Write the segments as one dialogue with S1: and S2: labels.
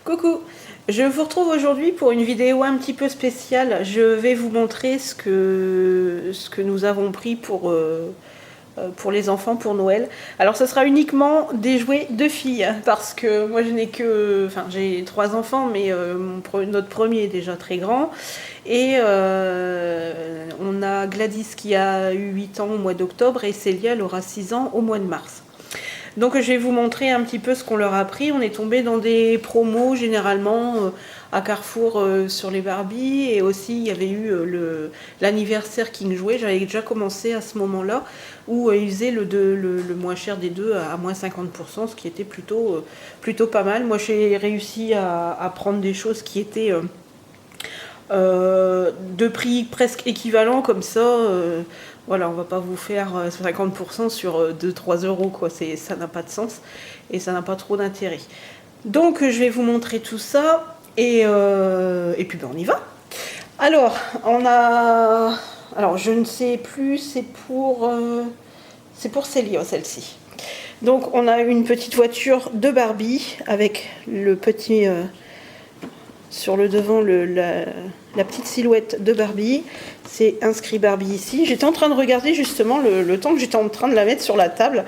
S1: Coucou, je vous retrouve aujourd'hui pour une vidéo un petit peu spéciale. Je vais vous montrer ce que nous avons pris pour les enfants pour Noël. Alors ce sera uniquement des jouets de filles parce que moi je n'ai que... Enfin j'ai 3 enfants mais notre premier est déjà très grand. Et on a Gladys qui a eu 8 ans au mois d'octobre et Célia elle aura 6 ans au mois de mars. Donc je vais vous montrer un petit peu ce qu'on leur a pris. On est tombé dans des promos généralement à Carrefour sur les Barbie. Et aussi il y avait eu l'anniversaire King Jouet. J'avais déjà commencé à ce moment-là où ils faisaient le moins cher des deux à moins 50%, ce qui était plutôt pas mal. Moi j'ai réussi à prendre des choses qui étaient de prix presque équivalents comme ça. Voilà, on va pas vous faire 50% sur 2-3 euros, quoi. Ça n'a pas de sens et ça n'a pas trop d'intérêt. Donc je vais vous montrer tout ça et puis ben, on y va. Alors, alors je ne sais plus, c'est pour Célia celle-ci. Donc on a une petite voiture de Barbie avec le petit sur le devant la petite silhouette de Barbie. C'est inscrit Barbie ici. J'étais en train de regarder justement le temps que j'étais en train de la mettre sur la table,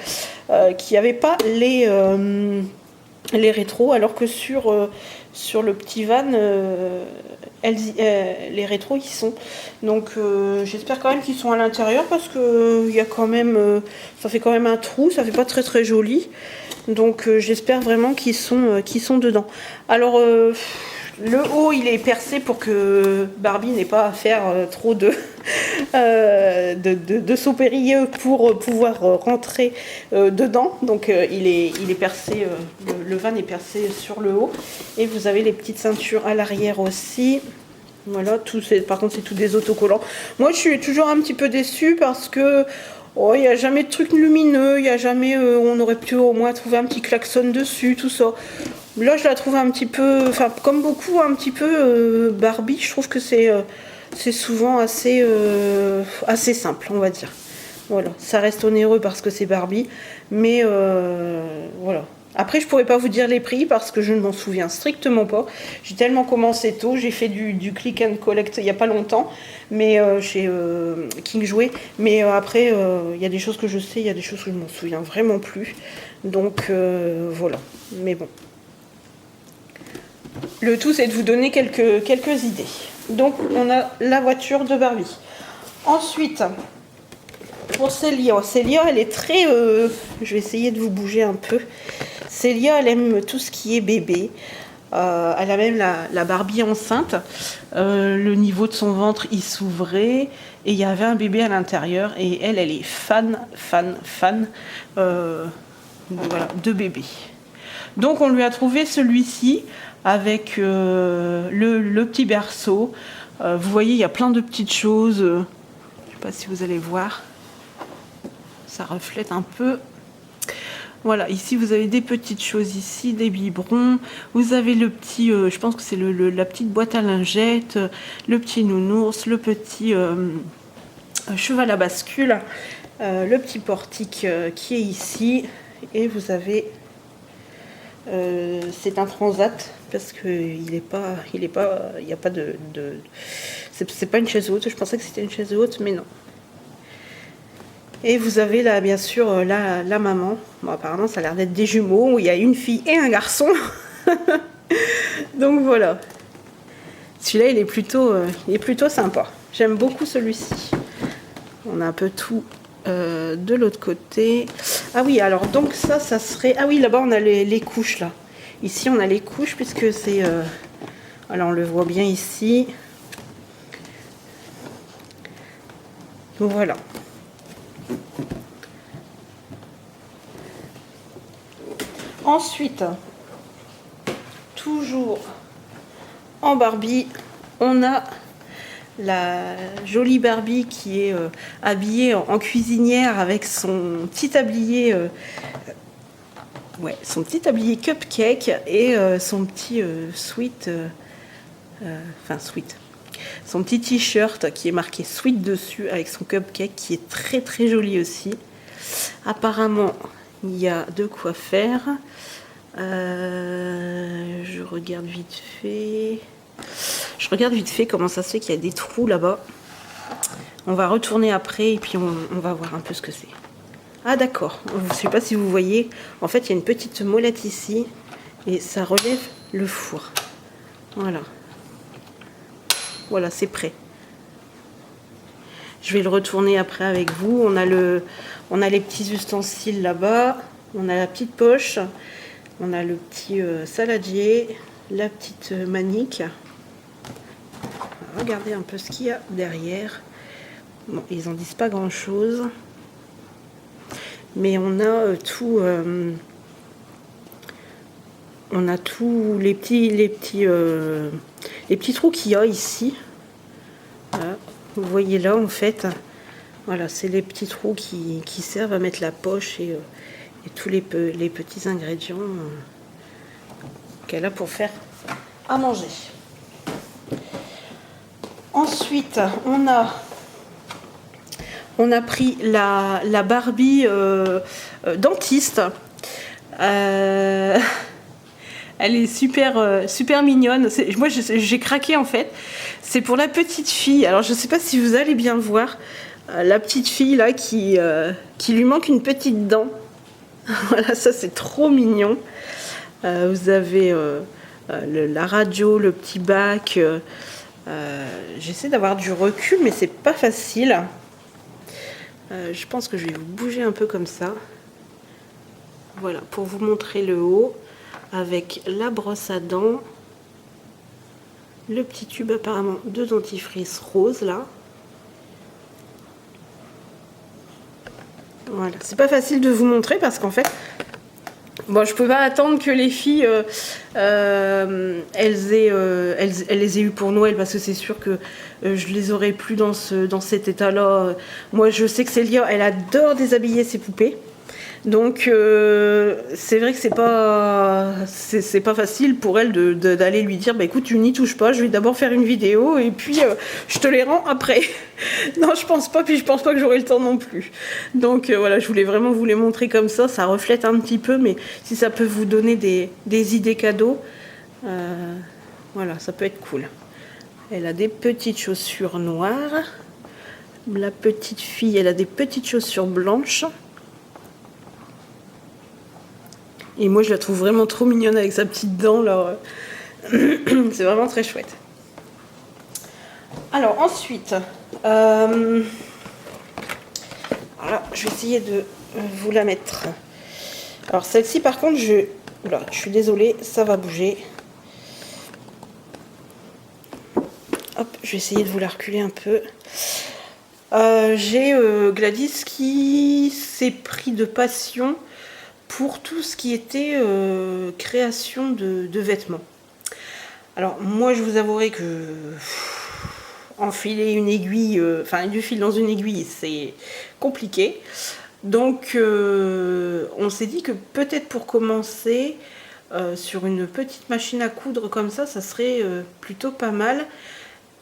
S1: qu'il n'y avait pas les rétros, alors que sur le petit van, les rétros y sont. Donc j'espère quand même qu'ils sont à l'intérieur parce que il y a quand même, ça fait quand même un trou, ça fait pas très très joli. Donc j'espère vraiment qu'ils sont dedans. Alors le haut il est percé pour que Barbie n'ait pas à faire trop de saut périlleux pour pouvoir rentrer dedans. Donc il est percé, le van est percé sur le haut. Et vous avez les petites ceintures à l'arrière aussi. Voilà, par contre c'est tout des autocollants. Moi je suis toujours un petit peu déçue parce que il n'y a jamais de trucs lumineux, il n'y a jamais, on aurait pu au moins trouver un petit klaxon dessus, tout ça. Là, je la trouve un petit peu, enfin, comme beaucoup, un petit peu Barbie. Je trouve que c'est souvent assez simple, on va dire. Voilà, ça reste onéreux parce que c'est Barbie, mais voilà. Après, je pourrais pas vous dire les prix parce que je ne m'en souviens strictement pas. J'ai tellement commencé tôt, j'ai fait du click and collect il y a pas longtemps, mais chez King Jouet. Mais après, il y a des choses que je sais, il y a des choses que je m'en souviens vraiment plus. Donc voilà. Mais bon. Le tout, c'est de vous donner quelques idées. Donc, on a la voiture de Barbie. Ensuite, pour Célia, elle est très... je vais essayer de vous bouger un peu. Célia, elle aime tout ce qui est bébé. Elle a même la Barbie enceinte. Le niveau de son ventre, il s'ouvrait. Et il y avait un bébé à l'intérieur. Et elle est fan voilà, de bébé. Donc, on lui a trouvé celui-ci avec le petit berceau. Vous voyez, il y a plein de petites choses. Je ne sais pas si vous allez voir. Ça reflète un peu. Voilà, ici vous avez des petites choses ici, des biberons. Vous avez le petit, je pense que c'est la petite boîte à lingettes, le petit nounours, le petit cheval à bascule, le petit portique qui est ici. Et vous avez... c'est un transat parce que il n'y a pas de c'est pas une chaise haute. Je pensais que c'était une chaise haute, mais non. Et vous avez là, bien sûr, la maman. Bon, apparemment, ça a l'air d'être des jumeaux où il y a une fille et un garçon. Donc voilà. Celui-là, il est plutôt sympa. J'aime beaucoup celui-ci. On a un peu tout de l'autre côté. Ah oui, alors donc ça serait... Ah oui, là-bas, on a les couches, là. Ici, on a les couches, puisque c'est... Alors, on le voit bien ici. Voilà. Ensuite, toujours en Barbie, on a la jolie Barbie qui est habillée en cuisinière avec son petit tablier, son petit tablier cupcake et son petit sweet, son petit t-shirt qui est marqué sweet dessus avec son cupcake qui est très très joli aussi. Apparemment, il y a de quoi faire. Je regarde vite fait. Je regarde vite fait comment ça se fait qu'il y a des trous là-bas. On va retourner après et puis on va voir un peu ce que c'est. Ah d'accord, je ne sais pas si vous voyez, en fait il y a une petite molette ici et ça relève le four. Voilà. Voilà, c'est prêt. Je vais le retourner après avec vous. On a les petits ustensiles là-bas. On a la petite poche. On a le petit saladier. La petite manique. Regardez un peu ce qu'il y a derrière. Bon, ils en disent pas grand-chose. Mais on a tout... on a tous les petits trous qu'il y a ici. Voilà. Vous voyez là en fait, voilà, c'est les petits trous qui servent à mettre la poche et tous les petits ingrédients qu'elle a pour faire à manger. Ensuite, on a pris la Barbie dentiste. Elle est super mignonne. Moi, j'ai craqué en fait. C'est pour la petite fille. Alors, je ne sais pas si vous allez bien voir. La petite fille là qui lui manque une petite dent. Voilà, ça c'est trop mignon. Vous avez la radio, le petit bac. J'essaie d'avoir du recul, mais c'est pas facile. Je pense que je vais vous bouger un peu comme ça. Voilà, pour vous montrer le haut. Avec la brosse à dents, le petit tube apparemment de dentifrice rose là. Voilà, c'est pas facile de vous montrer parce qu'en fait, bon, je peux pas attendre que les filles elles les aient eu pour Noël parce que c'est sûr que je les aurais plus dans cet état-là. Moi, je sais que Célia, elle adore déshabiller ses poupées. Donc c'est vrai que c'est pas facile pour elle d'aller lui dire bah écoute, tu n'y touches pas, je vais d'abord faire une vidéo et puis je te les rends après. Non, je pense pas, puis je pense pas que j'aurai le temps non plus. Donc voilà, je voulais vraiment vous les montrer comme ça reflète un petit peu, mais si ça peut vous donner des idées cadeaux, voilà, ça peut être cool. Elle a des petites chaussures noires. La petite fille, elle a des petites chaussures blanches. Et moi, je la trouve vraiment trop mignonne avec sa petite dent, là. C'est vraiment très chouette. Alors, ensuite, voilà, je vais essayer de vous la mettre. Alors, celle-ci, par contre, je suis désolée, ça va bouger. Hop, je vais essayer de vous la reculer un peu. J'ai Gladys qui s'est pris de passion pour tout ce qui était création de vêtements. Alors moi je vous avouerai que enfiler une aiguille, du fil dans une aiguille, c'est compliqué. Donc on s'est dit que peut-être pour commencer sur une petite machine à coudre comme ça serait plutôt pas mal.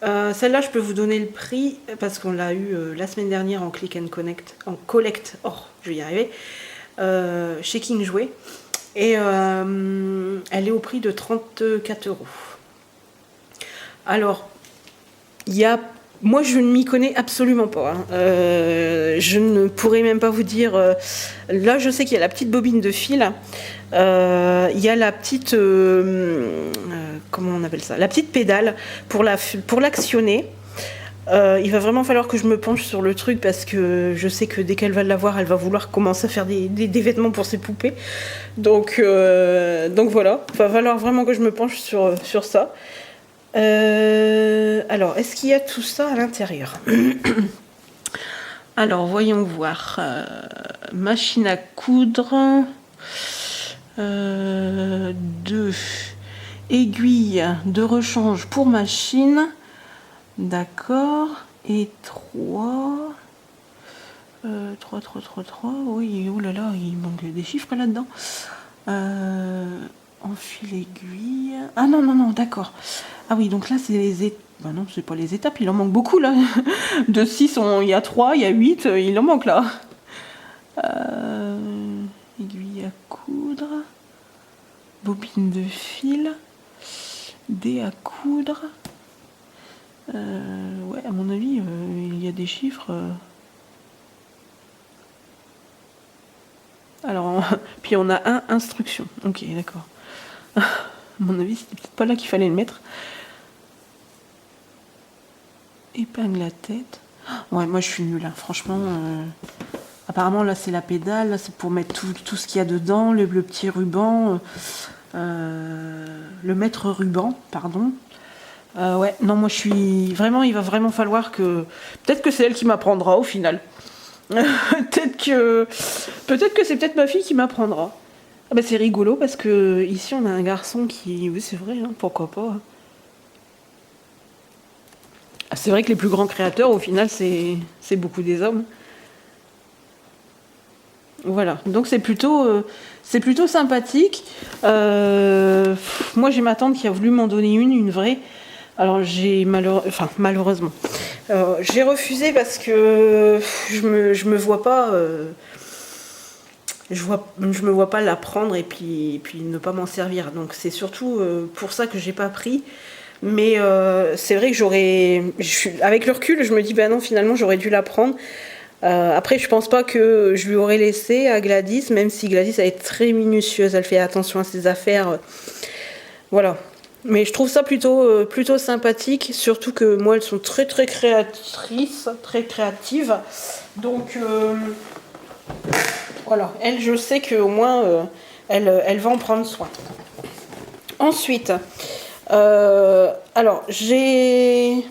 S1: Celle-là je peux vous donner le prix parce qu'on l'a eu la semaine dernière en click and collect, oh je vais y arriver. Chez King Jouet et elle est au prix de 34 €. Alors moi je ne m'y connais absolument pas hein. Je ne pourrais même pas vous dire là je sais qu'il y a la petite bobine de fil, il y a la petite comment on appelle ça, la petite pédale pour l'actionner. Il va vraiment falloir que je me penche sur le truc parce que je sais que dès qu'elle va l'avoir, elle va vouloir commencer à faire des vêtements pour ses poupées. Donc voilà, il va falloir vraiment que je me penche sur ça. Alors, est-ce qu'il y a tout ça à l'intérieur? Alors, voyons voir. Machine à coudre. 2 aiguilles de rechange pour machine. D'accord, et 3, oui, oh là là, il manque des chiffres là-dedans. Enfile aiguille. Ah non, d'accord. Ah oui, donc là, c'est les étapes. Bah non, c'est pas les étapes, il en manque beaucoup là. De 6, il y a 3, il y a 8, il en manque là. Aiguille à coudre. Bobine de fil. dé à coudre. Ouais, à mon avis, il y a des chiffres. Alors, puis on a un instruction. Ok, d'accord. À mon avis, c'était peut-être pas là qu'il fallait le mettre. Épingle la tête. Ouais, moi je suis nulle, hein. Franchement. Apparemment, là c'est la pédale, là c'est pour mettre tout ce qu'il y a dedans, le petit ruban, le mètre ruban, pardon. Ouais, non, moi je suis. Vraiment, il va vraiment falloir que. Peut-être que c'est elle qui m'apprendra au final. peut-être que c'est peut-être ma fille qui m'apprendra. Ah bah c'est rigolo parce que ici on a un garçon qui. Oui, c'est vrai, hein, pourquoi pas. Ah, c'est vrai que les plus grands créateurs, au final, c'est beaucoup des hommes. Voilà, donc c'est plutôt sympathique. Moi j'ai ma tante qui a voulu m'en donner une vraie. Alors j'ai malheureusement, j'ai refusé parce que je me vois pas, je me vois pas la prendre et puis ne pas m'en servir. Donc c'est surtout pour ça que j'ai pas pris. Mais c'est vrai que avec le recul, je me dis bah non, finalement j'aurais dû la prendre. Après, je pense pas que je lui aurais laissé à Gladys, même si Gladys elle est très minutieuse, elle fait attention à ses affaires. Voilà. Mais je trouve ça plutôt sympathique, surtout que moi elles sont très très créatrices, très créatives. Donc voilà, elle, je sais qu'au moins elle va en prendre soin. Ensuite, alors c'est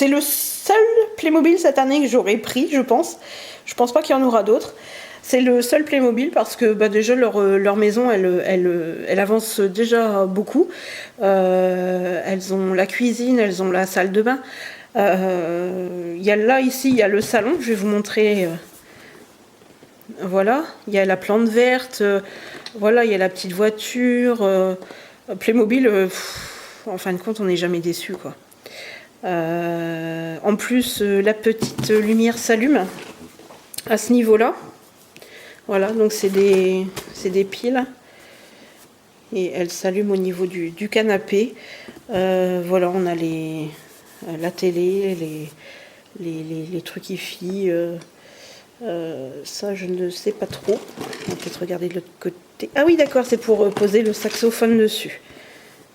S1: le seul Playmobil cette année que j'aurais pris, je pense. Je pense pas qu'il y en aura d'autres. C'est le seul Playmobil parce que bah, déjà leur maison elle avance déjà beaucoup. Elles ont la cuisine, elles ont la salle de bain. Ici il y a le salon, je vais vous montrer. Voilà, il y a la plante verte, voilà, il y a la petite voiture. Playmobil, en fin de compte, on n'est jamais déçu, quoi. En plus, la petite lumière s'allume à ce niveau-là. Voilà, donc c'est des piles. Et elle s'allume au niveau du canapé. Voilà, on a la télé, les trucs IFI. Ça, je ne sais pas trop. On va peut-être regarder de l'autre côté. Ah oui, d'accord, c'est pour poser le saxophone dessus.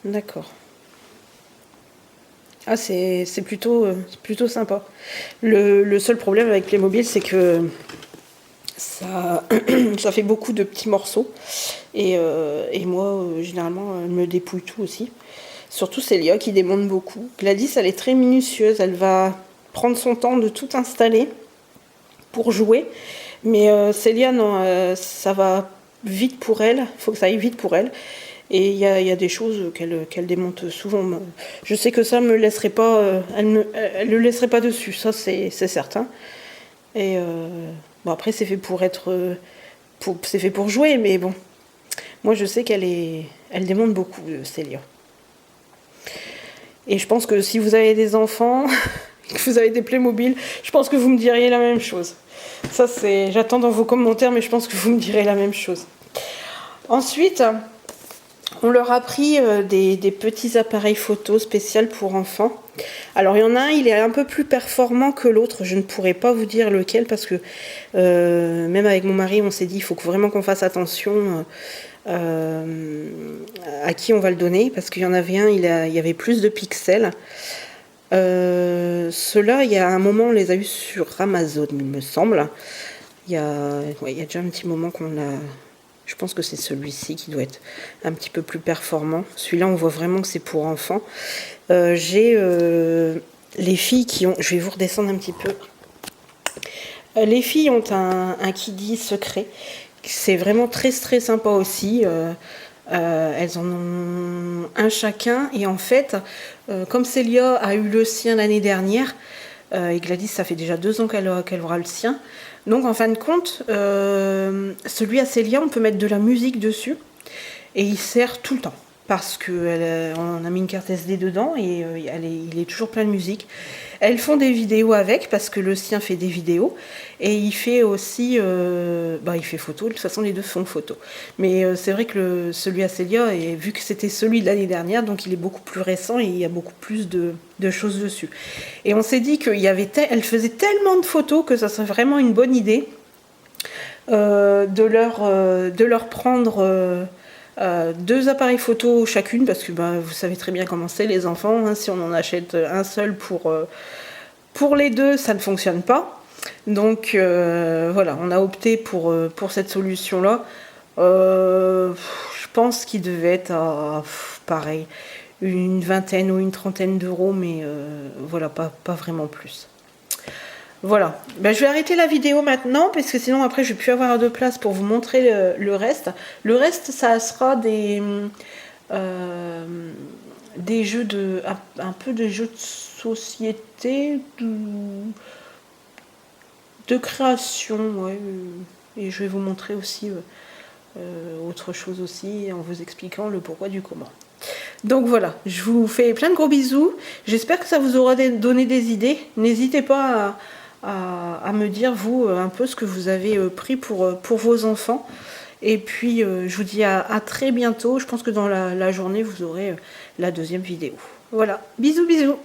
S1: D'accord. Ah, c'est plutôt sympa. Le seul problème avec Playmobil, c'est que ça fait beaucoup de petits morceaux. Et moi, généralement, elle me dépouille tout aussi. Surtout Célia qui démonte beaucoup. Gladys, elle est très minutieuse. Elle va prendre son temps de tout installer pour jouer. Mais Célia, non, ça va vite pour elle. Il faut que ça aille vite pour elle. Et il y a des choses qu'elle démonte souvent. Je sais que ça me laisserait pas, elle ne laisserait pas dessus, ça c'est certain. Et bon, après c'est fait c'est fait pour jouer, mais bon, moi je sais elle démonte beaucoup, Célia. Et je pense que si vous avez des enfants, que vous avez des Playmobil, je pense que vous me diriez la même chose. Ça j'attends dans vos commentaires, mais je pense que vous me direz la même chose. Ensuite, on leur a pris des petits appareils photo spéciaux pour enfants. Alors il y en a un, il est un peu plus performant que l'autre. Je ne pourrais pas vous dire lequel parce que même avec mon mari, on s'est dit il faut vraiment qu'on fasse attention à qui on va le donner parce qu'il y en avait un, il y avait plus de pixels. Ceux-là, il y a un moment, on les a eu sur Amazon, il me semble. Il y a déjà un petit moment qu'on l'a. Je pense que c'est celui-ci qui doit être un petit peu plus performant. Celui-là, on voit vraiment que c'est pour enfants. J'ai les filles qui ont... Je vais vous redescendre un petit peu. Les filles ont un Kiddy secret. C'est vraiment très très sympa aussi. Elles en ont un chacun. Et en fait, comme Célia a eu le sien l'année dernière, et Gladys, ça fait déjà 2 ans qu'elle aura le sien. Donc en fin de compte, celui à Célia, on peut mettre de la musique dessus et il sert tout le temps. parce qu'on a mis une carte SD dedans et il est toujours plein de musique. Elles font des vidéos avec, parce que le sien fait des vidéos, et il fait aussi, il fait photo, de toute façon les deux font photo. Mais c'est vrai que celui à Célia, et vu que c'était celui de l'année dernière, donc il est beaucoup plus récent et il y a beaucoup plus de choses dessus. Et on s'est dit qu'elle faisait tellement de photos que ça serait vraiment une bonne idée de leur prendre... 2 appareils photo chacune, parce que vous savez très bien comment c'est les enfants, hein, si on en achète un seul pour les deux, ça ne fonctionne pas. Donc voilà, on a opté pour cette solution là. Je pense qu'il devait être à pareil, une vingtaine ou une trentaine d'euros, mais voilà, pas vraiment plus. Voilà, je vais arrêter la vidéo maintenant parce que sinon après je vais plus avoir de place pour vous montrer le reste. Le reste, ça sera des jeux un peu de jeux de société, de création, ouais. Et je vais vous montrer aussi autre chose aussi en vous expliquant le pourquoi du comment. Donc voilà, je vous fais plein de gros bisous. J'espère que ça vous aura donné des idées. N'hésitez pas à me dire, vous, un peu ce que vous avez pris pour vos enfants. Et puis, je vous dis à très bientôt. Je pense que dans la journée, vous aurez la deuxième vidéo. Voilà, bisous, bisous.